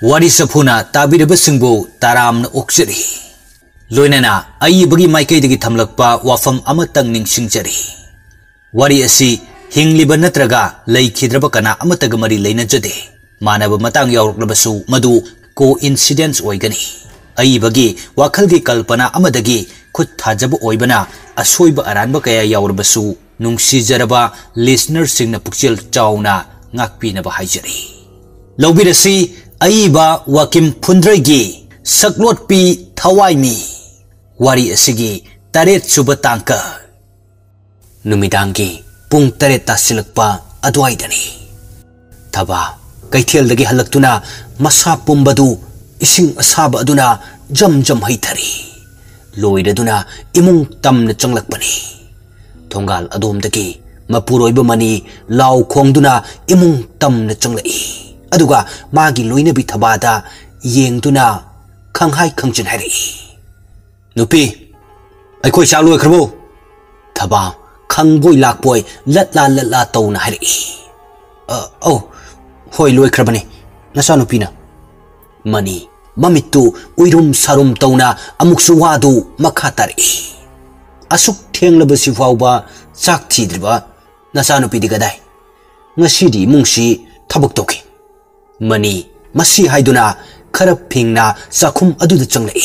वारी सफुना ताबिरबसिंगबो तारामना ओक्सरी लोइनना अयिबगी माइकैदगी थमलकपा वाफम अमतंग निंगसिंगजरी वारी असि हिंगलिब नत्रगा लैखिद्रब कना अमतग मरी लैनजदे मानब मतंग यावरक्लबसु मदु को इंसिडेंस ओइगनी अयिबगी वाखलगी कल्पना अमदगी खुद थाजब ओइबना असोइब अरानब कया यावरबसु नुंगसिजरबा लिसनर सिंगना पुक्चेल चाउना ngakpinaba haijari lobirasi aiba wakim phundraigi saklot pi thawaimi wari asigi taret suba tangka numidangi pung taret tasilakpa adwaidani thaba kaithel dagi halaktuna masa pumbadu ising asaba aduna jam jam haithari loiraduna imung tamna changlakpani thongal adomdagi Mapuroiba mani lau khongduna imung tamna changlai aduga magi loina bi thabada yengduna khanghai khangjin hari nupi ai khoi cha loi khrbo thaba khangboi lakpoi latla tawna hari oh hoi loi khrabani nasa nupi na mani mamitu uirum sarum tawna amuksu wadu makhatari asuk thenglabasi fawba chak thidriba Nasano pidigadai. Ngasidi mungsi tabuk toki. Mani masi haiduna karaping na sakum adu da changlai.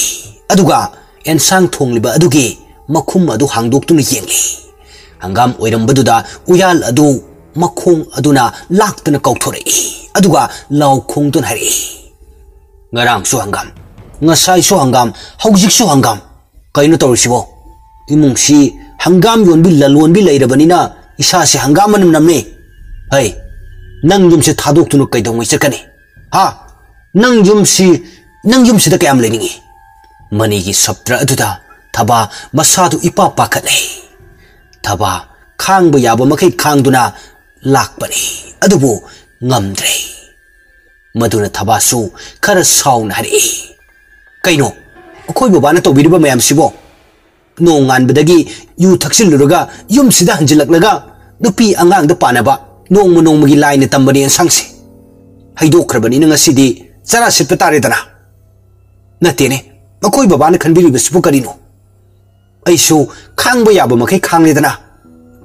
Aduga ensang thongliba adugi makum adu hangdok tuna yengli. Hangam oiram baduda uyal adu makong aduna lak tuna kauthorei. Aduga lau kong tun hari. Ngarang su hangam. Ngasai su hangam. Haujik su hangam. Kaino tawrisibo. Imungsi hangam yonbi lalonbi lairabanina isa si hanggaman namne hey nang yum si thadok tunu kai dong isakani ha nang yum si da kayam leningi mani gi saptra aduda thaba masadu ipa pakale thaba khang bu yaba makai khang duna lakpani adubu ngamdre maduna thaba su khara saun hari kaino akoi babana to biriba mayam sibo nongan badagi yu thaksil luruga yum sida hanjilak nupi angang da panaba nong magi line tambani sangsi haido khrabani nga sidi chara sipatare dana natene akoi baba na khanbiri besbu karino aisu khangba yaba makai khangle dana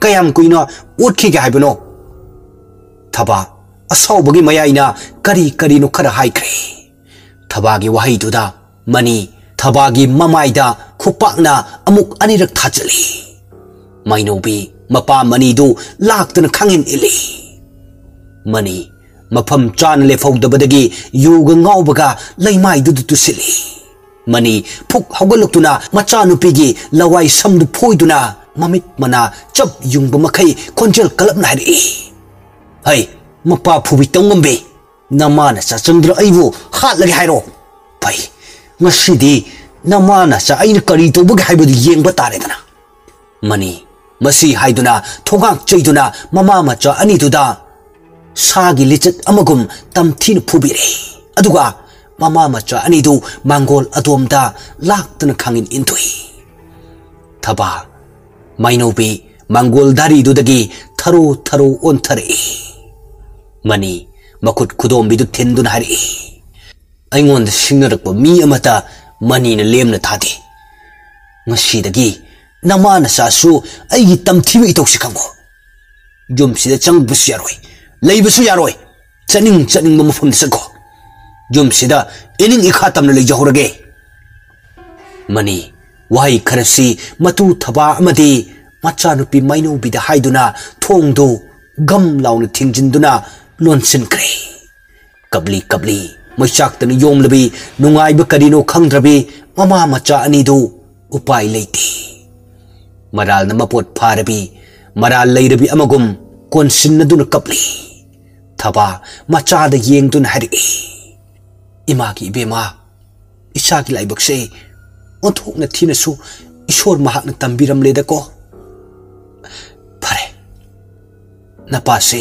kayam kuino otkhi ga haibano thaba asaw bagi mayaina kari no khara haikre thabagi wahai duda mani thabagi mamaida khupakna amuk anirak thajali mainobi mapa mani du laktana khangin ili mani mafam chan le fawdabadagi yuga ngawbaga laimai du sili mani phuk hawgalaktuna macha nupigi lawai samdu phoiduna mamit mana chap yungba makai konjel kalapna hari hai mapa phubi tongombe namana sa chandra aibu hatlagi hairo pai ngasidi namana sa aina kari tobagi haibadu yengba taredana mani masi haiduna thongak chaiduna mama macha ani duda sagi lichat amagum tamthin phubire aduga mama macha ani du mangol adomda laktana khangin intui thaba mainobi mangol dari dudagi tharo onthare mani makut khudom bidu thendun hari aingon singnarakpa mi amata mani na lemna thadi ngasidagi namana sasu aigi tamthiba itoksi khango jum sida changbusu yaroi leibusu yaroi chaning mafum sakko jum sida ening ikhatamna leijahurage mani wai kharasi matu thaba amadi macha nupi maino bida haiduna thongdo gam launa thingjinduna lonsin kre kabli moichak tan yomlabi nungai ba karino khangdrabi mama macha ani do upai leiti maral na mapot pharabi maral leirabi amagum konsin dun kapli thaba macha da yeng dun hari ima ki bema isa ki laibak se onthok na thina su ishor mahak na tambiram leda ko phare na pase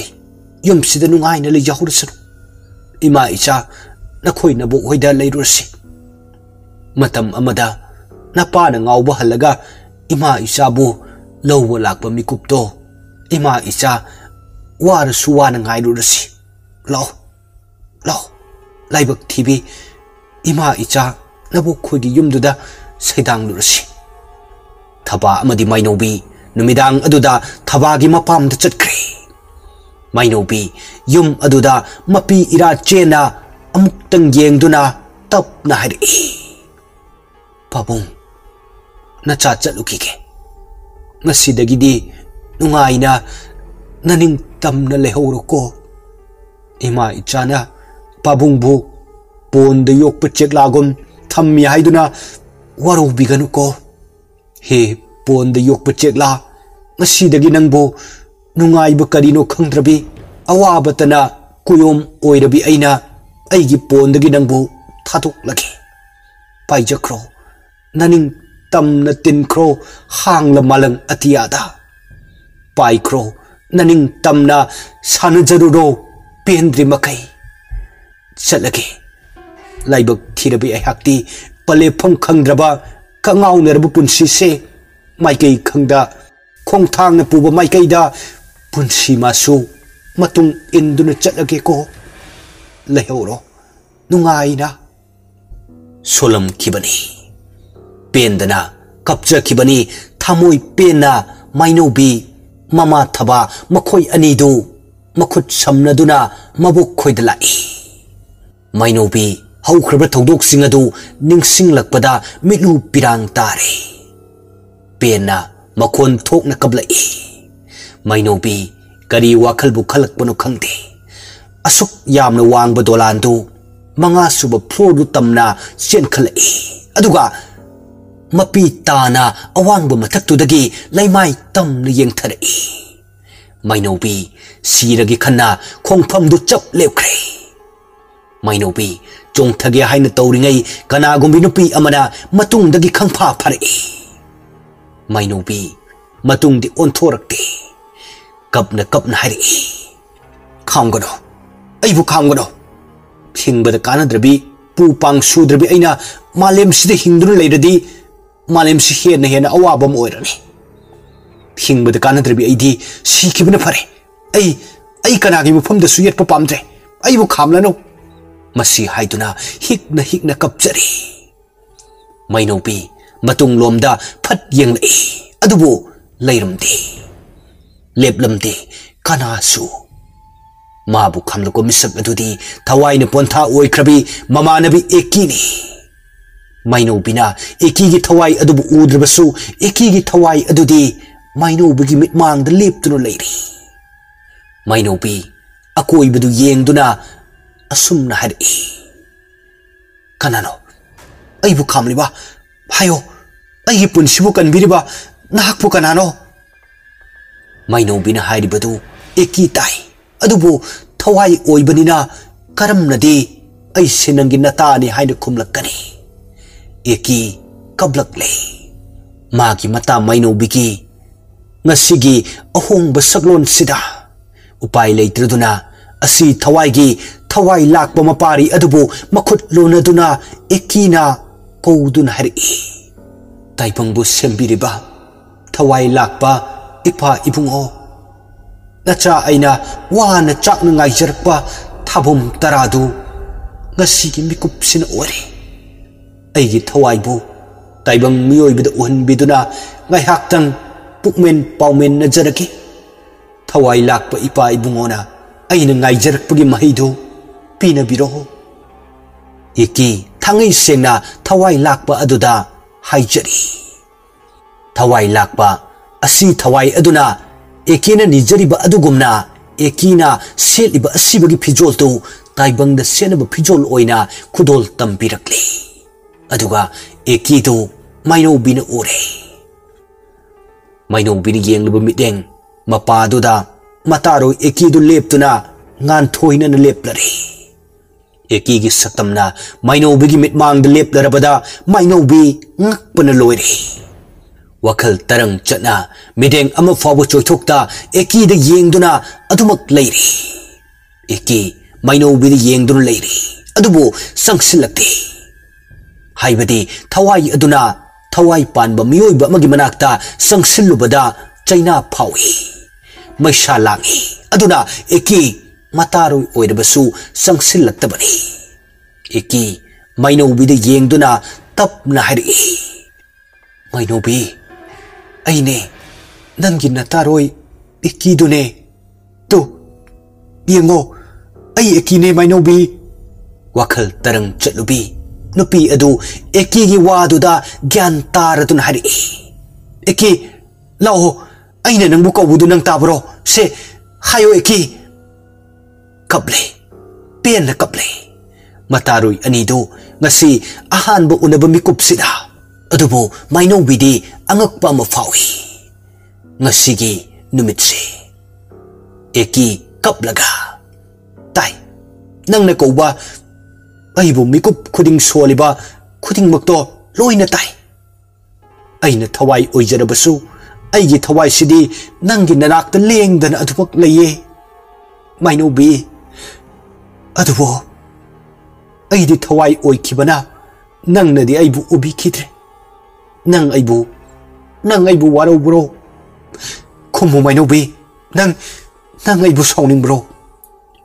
yum sida nungai na le jahur sanu ima isa na khoi na bo hoida leirursi matam amada na pa na ngawba halaga ima isa bu lawwa lakpa mikupto ima isa war suwa na ngai rursi law लाइबक थीबी इमा इचा नबो खोगी युमदुदा सैदांग लुरसी थबा अमदी माइनोबी नुमिदांग अदुदा थबागी मपामद चटख्रे माइनोबी yum अदुदा मपी इरा चेना अमुक्तंग येंगदुना तपना हरि पाबुंग नचा चलुकीगे ngasidagiди nungaina naning tamna lehoroko ima ichana pabungbu ponda yokpa cheklagum thammi haiduna waro biganuko he ponda yokpa chekla ngasidagi nangbo nungaiba karino khangdrabi awabatana kuyom oirabi aina aigi pondagi nangbo thatuk lagi paijakro naning tamna tinkro hangla malang atiada paikro naning tamna sanjaruro pendri makai chalage laibak thirabi ahakti palefam khangdraba kangau nerbu punsi se maikai khangda khongthang na puba maikai da punsi masu matung induna chalage ko lehoro nungaina solam kibani पेंदना कपचा किबनी थामोई पेना माइनोबी mama थबा मखोई अनीदु मखुत समनदुना मबुक खोइदलाई माइनोबी हौख्रब थौदोक सिंगदु निंगसिंगलकपदा मिलु पिरांग तारे पेना मखोन थोकना कबलाई माइनोबी करी वाखलबु खलकपनु खंगदे असुक यामना वांगब दोलांदु मंगा सुब फ्लोरदु तमना चेनखलाई अदुगा मपी ताना अवांग मथक्तुदगी लैमाई तमना येंगथरई माइनोबी सीरगी खन्ना खोंगफमदु चप लेवख्रे माइनोबी चोंगथगे हाइना तौरिङै कनागुम्बी नुपी अमना मतुंगदगी खंगफा फरई माइनोबी मतुंगदि ओंथोरक्ते कपना हाइरई खामगनो अइबु खामगनो हिंगबद कानद्रबी पुपांग सुद्रबी अइना मालेम सिदे हिंगदुन लेरदी मालेम से हेन हेन अवाबम ओइरनी हिंगबद कानद्रबी अइदी सीखिबन फरे अई कनागी मफम द सुयत पामद्रे अइबु खामलनो मसी हाइदुना हिकना कपचरी माइनोबी मतुंग लोमदा फट येंगलई अदुबो लैरमदे लेपलमदे कनासु माबु खामलको मिसक अदुदी थवाइना पोंथा ओइख्रबी ममानबी एकीनी माइनोबीना एकीगी थवाई अदुबु उद्रबसु एकीगी थवाई अदुदी माइनोबीगी मिटमांग द लेपतुनु लैरी माइनोबी अकोइबदु येंगदुना असुमना हरई कनानो अइबु खामलिबा हायो अइगी पुनसिबु कनबिरिबा नाहकपु कनानो माइनोबीना हाइरिबदु एकी ताई अदुबु थवाई ओइबनिना करमनदी अइसे नंगी नतानी हाइना खुमलकनी एकी कबलकले मागी मता माइनोबीगी ngasiगी ahongba saglon sida upai leitraduna asi thawaigi thawai lakpa mapari adubu makhut lonaduna ekina koudun hari taipangbu sembiriba thawai lakpa ipa ibungo nacha aina wana chakna ngai jarpa thabum taradu ngasigi mikupsin ore aigi thawaibu taibang miyoibida uhanbiduna ngai haktang pukmen paumen najaraki thawai lakpa ipa ibungona aina ngai jarakpagi mahidu pina biroho eki thangai sengna thawai lakpa aduda haijari thawai lakpa asi thawai aduna ekina nijariba adugumna ekina seliba asibagi phijol tu taibangda senaba phijol oina khudol tampirakle aduga eki tu mainobina ore माइनोबीनी येंगलबु मिटेंग मपादुदा मतारो एकीदु लेपतुना ngan thoina na leplare ekigi saktamna माइनोबीगी मिटमांग द लेपलरबदा माइनोबी ngakpana loire wakal tarang chana mideng ama fabu choithokta eki da yengduna adumak leiri eki माइनोबी da yengduna leiri adubu sangsilakte haibadi thawai aduna thawai panba miyoiba magi manakta sangsilubada chaina phawi maisha langi aduna eki mataroi oirabasu sangsilaktabani एकी माइनौबीद येंगदुना तपना हरी माइनौबी अइने नंगी नतारोय एकी दुने तो येंगो अइ एकी ने माइनौबी वखल तरंग चलुबी नुपी अदु एकी गी वादुदा ज्ञान तारदुन हरी एकी लाओ अइने नंगबु कौबुदु नंग ताबरो से हायो एकी कबले पेन कबले मतारुई अनीदो ngasi ahanbo unaba mikupsida adubo mainobidi angakpa ma fawi ngasigi numitse eki kaplaga tai nangna koba aibu mikup khuding soliba khuding makto loina tai aina thawai oijarabasu aigi thawai sidi nangi nanak ta lengdana adubak laye mainobi adubo अइदि थवाई ओइखिबना नंगनदि अइबु उबिखिद्रे नंग अइबु वारौब्रो खुमु माइनौबी नंग अइबु साउनिंब्रो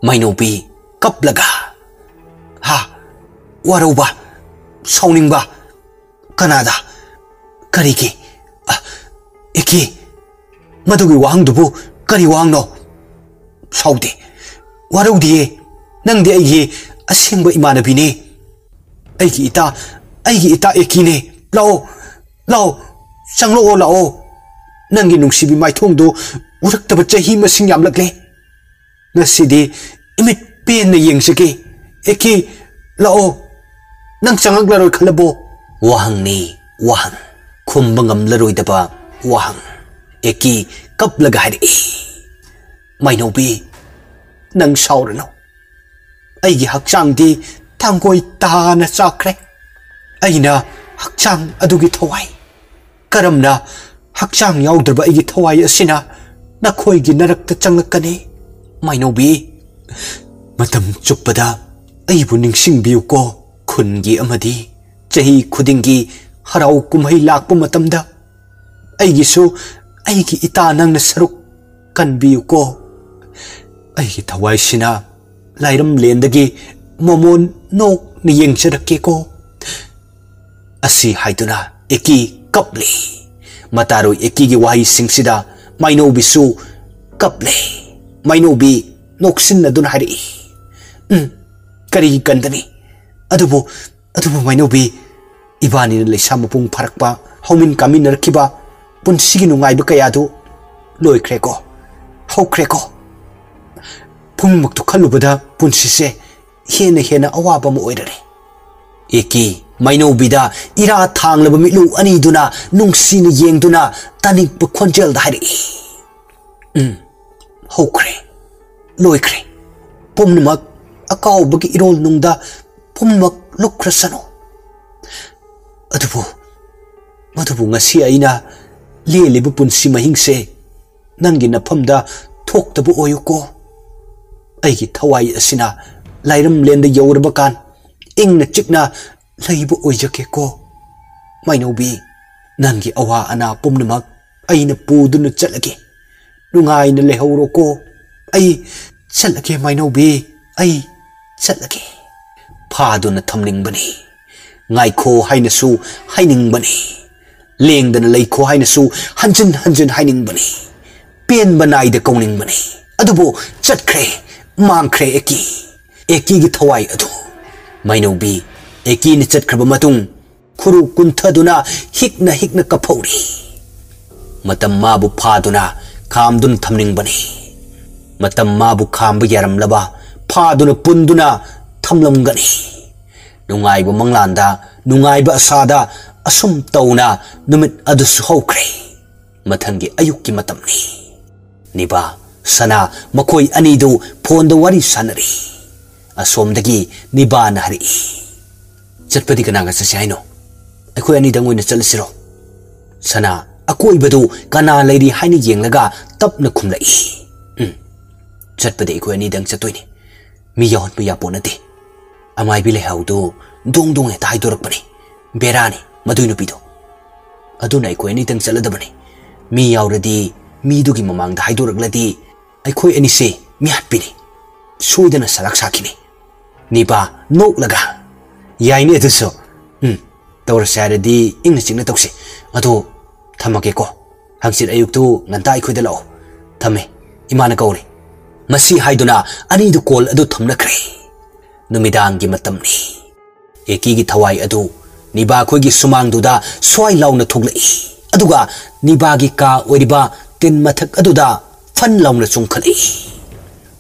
माइनौबी कपलगा हा वारौबा साउनिंबा कनादा करिगे एकी मदुगी वांगदुबु करि Wangno Southey वारौदिए नंगदि अइगी using इमानबीने इता एकीने लाओ लाओ चंगलो लाओ नंगी नुंगसीबी माइथोंदो उरक्तब चही मसिंग यामलकले नसिदि इमिट पेन न येंगसके एकी लाओ नंग चंगलरोय खलबो वाहंगनी वाहंग खुंबंगम लरोयदबा वाहंग एकी कपलगा हरि माइनौबी नंग साउरनो अइगी हक्चांगदी थांगोय ताना चाख्रे अइना हक्चांग अदुगी थवाई करमना हक्चांग याउद्रबा अइगी थवाई असिना नखोयगी नरकता चंगकने माइनौबी मतम चुप्पदा अइबु निंगसिंगबियुको खुनगी अमदी चही खुदिंगी हराउ कुमहै लाकपु मतमदा अइगिसु अइगी इता नंगना सरुक कनबियुको अइगी थवाई सिना लाइरम लेंदगी मोमोन नोक नियंग चरकेको असी हाइदुना एकी कपले मतारो एकी गी वाही सिंगसिदा माइनौबीसु कपले माइनौबी नोक्सिन नदुन हरि करी कंदनी अदुबो माइनौबी इबानी लेसा मपुंग फरकपा हौमिन कामिन रखिबा पुनसिगी नुंगाइबा कयादु लोइख्रेको हौख्रेको पुंगमक्तु खलुबदा पुनसिसे हेना अवाबा म ओइररे एकी माइनौबीदा इरा थांगलबा मिलु अनीदुना नुंगसिन येंगदुना तानिक खोंजेल दारि हौख्रे लोइख्रे पुमनमक अकाउबगी इरोल नुंगदा पुमनमक लुख्रसनो मधुबु ngasi aina lelibu punsi mahingse nangi nafamda thoktabu oyuko अइगी थवाई असिना लाइरम लेंद यौरबकान इंगना चिकना लइबु ओइजकेको माइनौबी नंगी अवा अना पुमनमक अइना पुदुन चलगे नुंगाइना लेहौरोको अइ चलगे माइनौबी अइ चलगे फादुन थमनिंगबनी ngaikho hainasu hainingbani lengdana leikho hainasu hanjin hainingbani pen banai da kauningbani adubo chatkhre mangkhre eki gi thawai adu mainobi eki ni chatkhaba matung khuru kunthaduna hikna kaphori matam mabu phaduna khamdun thamningbani matam mabu khamba yaramlaba phaduna punduna thamlamgani nungaiba manglanda nungaiba asada asum tauna numit adusu hokre mathangi ayukki matamni niba sana makoi anidu phonda wari sanari asomdagi niba nahari chatpadi kananga sasaino akoi ani dangoina chalsiro sana akoi badu kana leiri haini yenglaga tapna khumlai chatpadi akoi ani dang chatoini mi yawn pu yaponate amai bile haudo dong e tai dorak berani madui nupido aduna ai ko ani tang chaladabani mi yauradi mi dugi mamang da haidorak ladi ai khoi ani se mi hatpini soidana salak sakini niba nok laga याइने दुसो तौर सारदी इंग चिंग तौसे अदो थमके को हंगसिर अयुक्तु nganta इखुद लाओ थमे इमान कौरे मसी हाइदुना अनि दु call अदु थमनख्रे नुमिदांग gi matamni eki gi thawai adu niba khoi gi sumang duda swai launa thuglai aduga niba gi ka oriba tin mathak aduda fan launa chungkhalai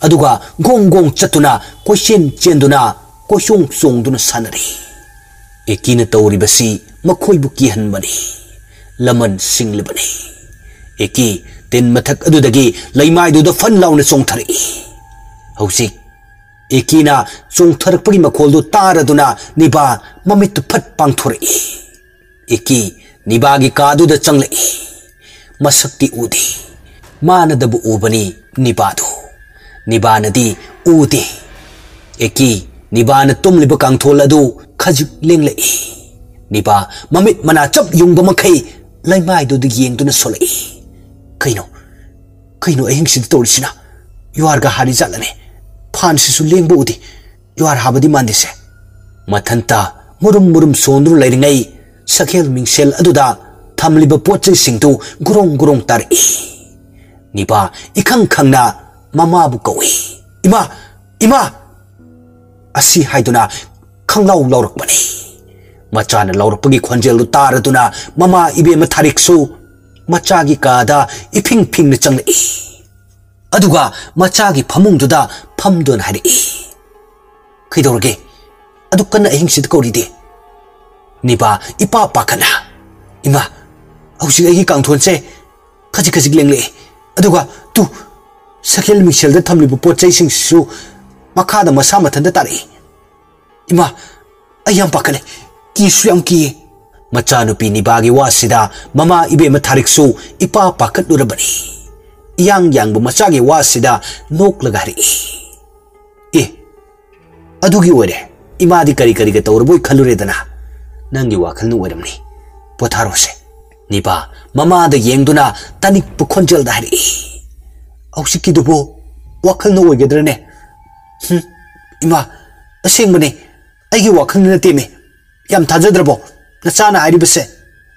aduga gong gong chatuna question chenduna koshung songduna sanari eki na tawri basi makhoi bu ki hanbani laman singlibani eki tin mathak adudagi laimai duda fan launa chongthari hausi ekina chongtharakpagi makhol du taraduna niba mamit phat pangthori eki niba gi kadu da changlai masakti udi mana dabu ubani niba du niba nadi udi eki niba na tumliba kangthol adu khajik lenglai niba mamit mana chap yungba makhai laimai du yengduna solai kaino ahing sid torisina yuar ga hari jalane फान से सुलेंग बोदी you're हाबदी मांदिसे मथंता Murum सोंद्रु लेरिंगै सखेल मिंगसेल अदुदा थमलिब पोचे सिंगतु गुरोंग तारि Niba इखंग खंगना mama बु कौई इमा असि हाइदुना खंगलाउ लौरकबनी मचान लौरकपगी खोंजेलु तारदुना mama इबे मथारिकसु मचागी कादा इफिंग फिंग न चंगलै अदुगा मचागी फमुंगदुदा फमदोन हारि खैदौरगे अदु कन्ना अहिंग सिद कौरिदे निबा इपा पाखना इमा हौसि अहि कांथोनसे खजिक लेंगले अदुगा तु सखेल मिसेल द थमलिबु पोचै सिंगसु मखादा मसा मथंदा तारि इमा अयम पाखले किसु यम की मचानुपी निबागी वासिदा ममा इबे मथारिकसु इपा पाखत लुरबनी yang machagi wasida nok lagari adugi ore imadi kari ga tawrboy khalure dana nangi wakhal nu oramni potharo se niba mama da yengduna tanik pu khonjel dari ausiki dubo wakhal nu ogedrane ima aseng bane aigi wakhal na teme yam thajadrabo nachana airibase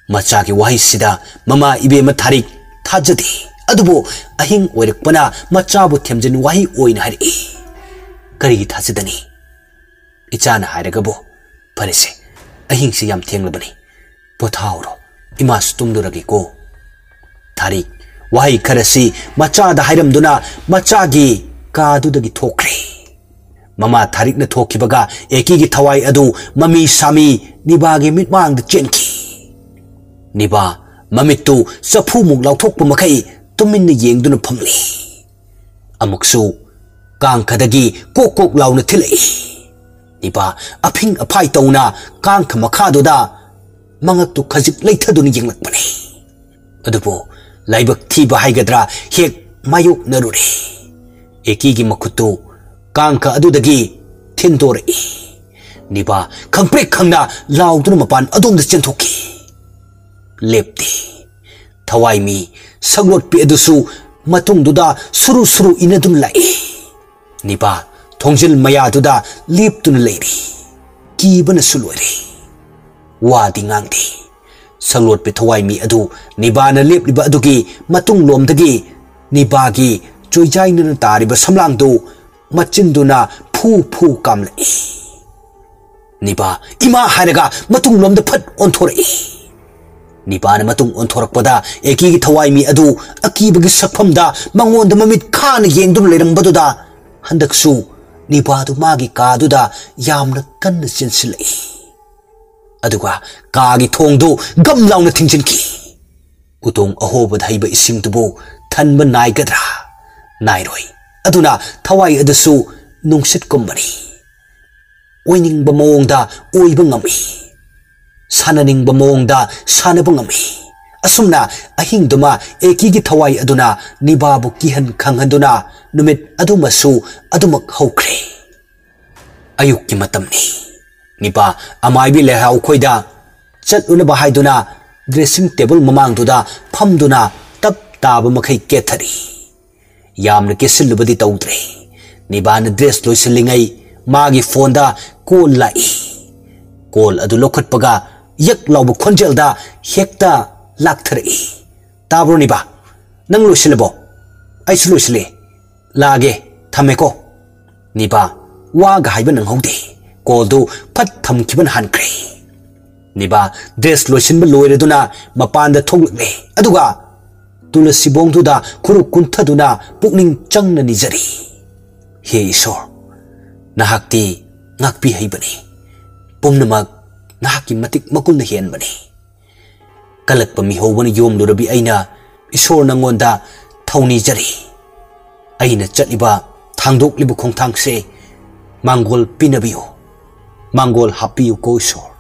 machagi wahi sida mama ibe ma tharik thajadi अदुबो अहिंग ओइरकपना मचाबु थेमजन वाही ओइन हरि करिगी थाजदनी इचान हायरगबो फरेसे अहिंग से याम थेंगलबनी पोथाउरो इमास तुमदुरगी को थारी वाही खरसी मचादा हायरमदुना मचागी कादुदगी थोख्रे mama थारिक न थोखिबगा एकीगी थवाई अदु mummy सामी निबागी मिटमांग चेनकी निबा ममितु सफु मुग लाउथोकप मखै Tumin येंगदुना फमली अमुकसु कांखदगी Coke लाउना थिलै निबा अफिंग अफाई तौना कांख मखादुदा मंगतु खजिक लैथदुना येंगलकपनि अदुबो लाइबक थीबा हाइगद्रा हेक मायुक नरुरे एकीगी मखुतु कांख अदुदगी थिंदोरै निबा खंप्रे खंगना लाउदुना मपान अदोमदा चेंथोकी लेप्ती थवाई मी सगलोट पे अदुसु मतुंगदुदा सुरु इनदुन लाई निबा थोंजिल मयादुदा लेप्तुन लेरी कीबन सुलोरे वादी ngang सगलोट पे थवाई मी अदु निबाना लेपलिबा अदुगी मतुंग लोमदगी निबागी चोइजाइनन तारिबा समलांगदु मचिंदुना फू कामलै निबा इमा हारगा मतुंग लोमदा फट ओंथोरै निपान मतुंग ओंथोरकपदा एकीगी थवाई मी अदु अकीबगी सकफमदा मंगोंद ममित खान येंगदुन लेरंबदुदा हंदकसु निपादु मागी कादुदा यामना कन्न चिनसिलै अदुगा कागी थोंगदु गम लाउना थिंजिनकी उतोंग अहोबद हैबा इसिंगदुबो थनबा नाइगद्रा नाइरोय अदुना थवाई अदसु नुंगसित कुंबनी ओइनिंगबा मोंगदा ओइबा ngami साननिंगबा मोंगदा सानबा ngami असुमना अहिंगदुमा एकीगी थवाई अदुना निबाबु किहन खंगहदुना नुमित अदुमसु अदुमक हौख्रे अयुक्की मतमनी निपा अमाइबी लेहाउ खोइदा चलुनबा हाइदुना ड्रेसिंग टेबल ममांगदुदा फमदुना तब ताब मखै केथरी यामन केसिलुबदी तौद्रे निबान ड्रेस लोइसलिंगै मागी फोनदा call lie Kol adu lokhatpaga yak lawbu khonjelda hekta lakthari. Tabro ni ba? Nang losilabo? Ai su losile. Lage thameko. Ni ba wa ga haiba nang haude. Kol du phat thamkiban hankre. Ni ba dress losinba loireduna mapanda thoglekle. Aduga tulasi bongduda khuruk kunthaduna pukning changna nijari. He Ishor, nahakti ngakpi haibani. Pumnamak nahaki matik makul na hiyan bani. Kalak pa mihawani yom lurabi aina Ishor nangonda thawni jari. Aina chatliba thangdok libu khong thangse Manggol pinabiyo. Manggol hapiyo ko Ishor.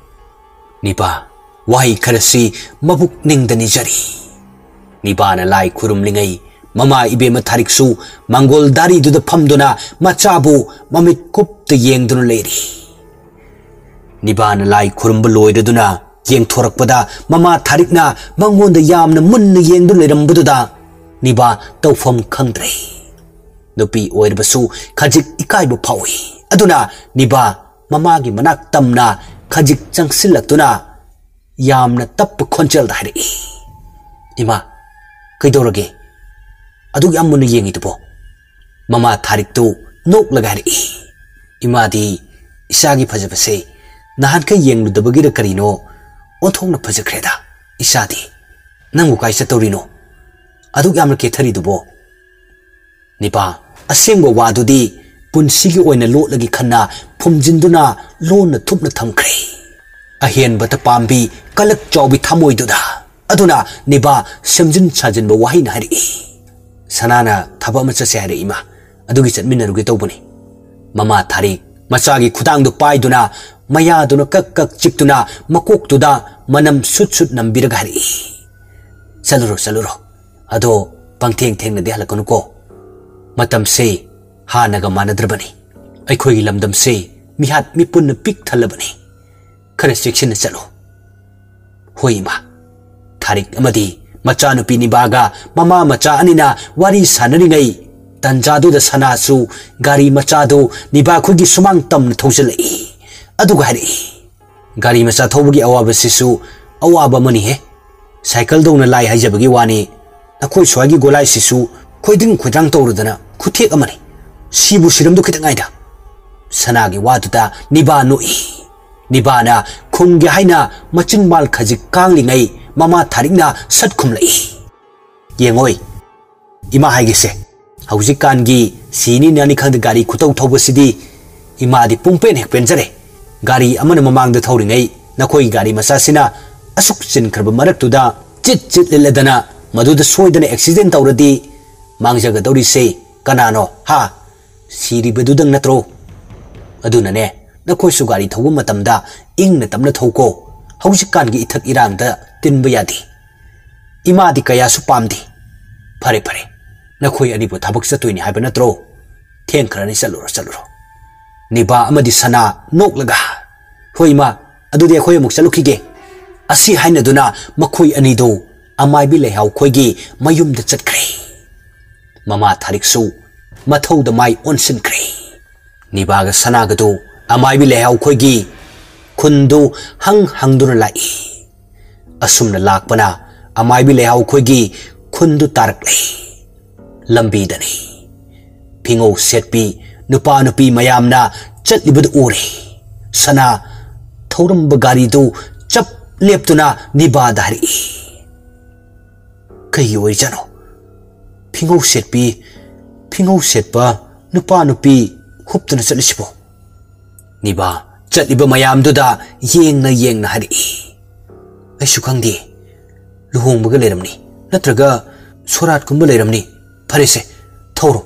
Niba wahi karasi mabuk ningdani jari. Niba na lai kurum lingay Mama ibe mathariksu Manggol dari duda phamduna machabu mamit kupta yengduna leiri. Niba na lai kurumba loidaduna yeng thorakpada mama tharikna mangonda yamna munna yengduna leirambududa niba tawfam khangdre. Nupi oirbasu khajik ikaibu phawi. Aduna niba mama gi manak tamna khajik changsilaktuna yamna tappu khonchel dahri. Ima kaidorage Adug yamun yengi tupo. Mama tarik tu nok lagari. Imadi isagi phajabase nahan ka yeng lu dabagira karino onthong na phajakreda. Isadi nangu kaisa torino. Adug yamna ke thari dubo. Nipa asengwa wadudi punsigi oina lo lagi khanna phumjinduna lo na thupna thamkre. Ahien bata pambi kalak chawbi thamoi duda. Aduna niba semjin sajin ba wahi na hari. Sanana thaba macha se hare ima adugi chatminaruge tawbani mama tharik machagi khudang du paiduna maya duna kak kak chiktuna makok tuda manam sut sut nambiraga hari saluro ado pangtheng theng na de halakonu ko matam se ha naga manadrabani aikhoi gi lamdam se mihat mipun pik thalabani khara section na chalo hoima tharik amadi Macha nupi ni baga mama macha anina wari sanari ngai tanjadu da sanasu gari macha do ni ba khugi sumang tam thosel ai adu gari gari macha thobugi awaba sisu awaba mani he cycle do na lai haijabagi wani akhoi swagi golai sisu khoiding khudang tawrudana khuthek amani sibu siram do khitang aida sanagi waduda niba noi nibana khungge haina machin mal khajik kangli ngai Mama tharikna sat khumlai. Yengoi. Ima haigise. Haujikan gi sini nani khand gari khutau thobasidi ima di pungpen hek penjare. Gari amana mamang da thauringai nakhoi gari masasina asuk chin kharba marak tuda chit leledana maduda soidana accident tawradi mangjaga dawri se kanano ha siri bedudang natro. Aduna ne nakhoi su gari thobu matamda ingna tamna thauko. Haujikan gi ithak irangda tinba yadi ima di kaya su pamdi phare nakhoi ani bo thabak chatoini haiba natro theng kharani saluro niba amadi sana nok laga hoima adudi akhoi muk chalukhige asi haina duna makhoi ani do amai bi lehau khoigi mayum da chatkre mama tharik su mathau da mai onsin kre niba ga sana ga do amai bi lehau khoigi khundu hangduna lai asumna lakpana amai bi lehau khoigi khundu tarakle lambi dani pingo setpi nupa nupi mayamna chatlibud ure sana thorum bagari do chap leptuna niba dari kai oi jano pingo setpa nupa nupi huptuna chatlisibo niba chatliba mayam duda yengna hari Aisu khangdi luhongbaga leiramni natraga sorat kumba leiramni pharese thoro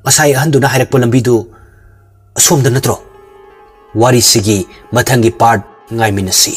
masai ahanduna hairakpa lambidu asomda natro wari sigi mathangi part ngai minasi